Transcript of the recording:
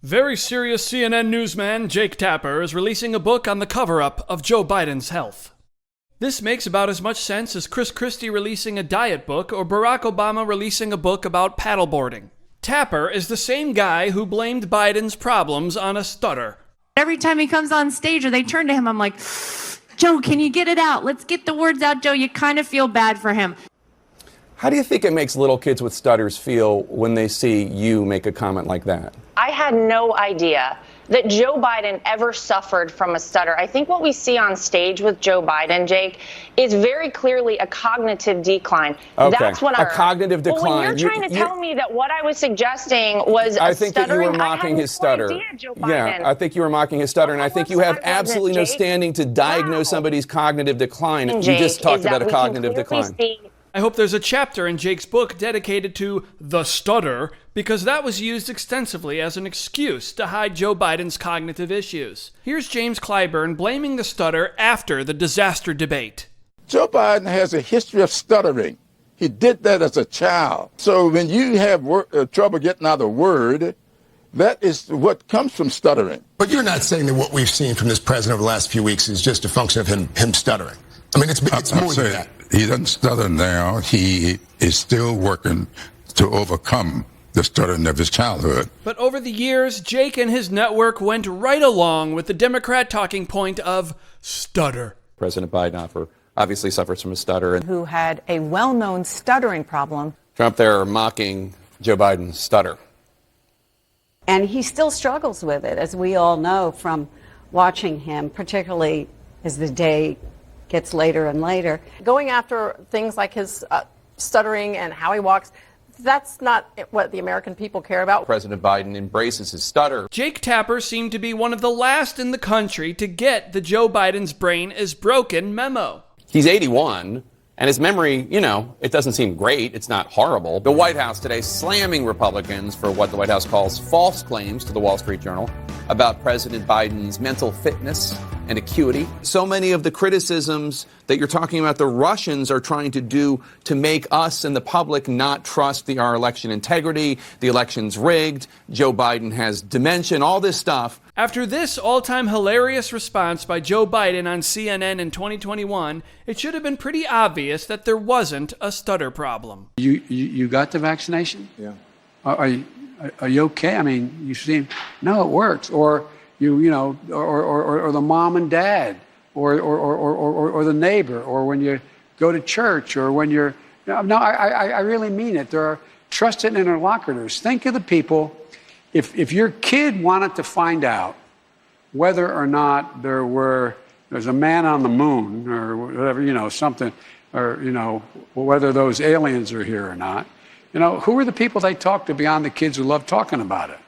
Very serious CNN newsman Jake Tapper is releasing a book on the cover-up of Joe Biden's health. This makes about as much sense as Chris Christie releasing a diet book or Barack Obama releasing a book about paddleboarding. Tapper is the same guy who blamed Biden's problems on a stutter. Every time he comes on stage or they turn to him, I'm like, Joe, can you get it out? Let's get the words out, Joe. You kind of feel bad for him. How do you think it makes little kids with stutters feel when they see you make a comment like that? I had no idea that Joe Biden ever suffered from a stutter. I think what we see on stage with Joe Biden, Jake, is very clearly a cognitive decline. Okay. That's what a cognitive decline. Well, when you're trying to tell me that what I was suggesting was I think that you were stuttering, mocking his stutter. Yeah, I think you were mocking his stutter, and I think you have absolutely no standing to diagnose somebody's cognitive decline. You just talked about a cognitive decline. I hope there's a chapter in Jake's book dedicated to the stutter, because that was used extensively as an excuse to hide Joe Biden's cognitive issues. Here's James Clyburn blaming the stutter after the disaster debate. Joe Biden has a history of stuttering. He did that as a child. So when you have trouble getting out a word, that is what comes from stuttering. But you're not saying that what we've seen from this president over the last few weeks is just a function of him stuttering. I mean, it's more than that. He doesn't stutter now. He is still working to overcome the stuttering of his childhood. But over the years, Jake and his network went right along with the Democrat talking point of stutter. President Biden obviously suffers from a stutter. Who had a well-known stuttering problem. Trump there mocking Joe Biden's stutter. And he still struggles with it, as we all know from watching him, particularly as the day gets later and later. Going after things like his stuttering and how he walks, that's not what the American people care about. President Biden embraces his stutter. Jake Tapper seemed to be one of the last in the country to get the Joe Biden's brain is broken memo. He's 81, and his memory, it doesn't seem great. It's not horrible. The White House today slamming Republicans for what the White House calls false claims to the Wall Street Journal about President Biden's mental fitness and acuity. So many of the criticisms that you're talking about the Russians are trying to do to make us and the public not trust our election integrity, the election's rigged, Joe Biden has dementia, all this stuff. After this all-time hilarious response by Joe Biden on CNN in 2021, it should have been pretty obvious that there wasn't a stutter problem. You got the vaccination? Yeah. Are you okay? I mean, you seem, no, it works. Or or the mom and dad, or the neighbor, or when you go to church, or when you're, I really mean it. There are trusted interlocutors. Think of the people, if your kid wanted to find out whether or not there's a man on the moon, or whatever, something, or, whether those aliens are here or not, who are the people they talk to beyond the kids who love talking about it?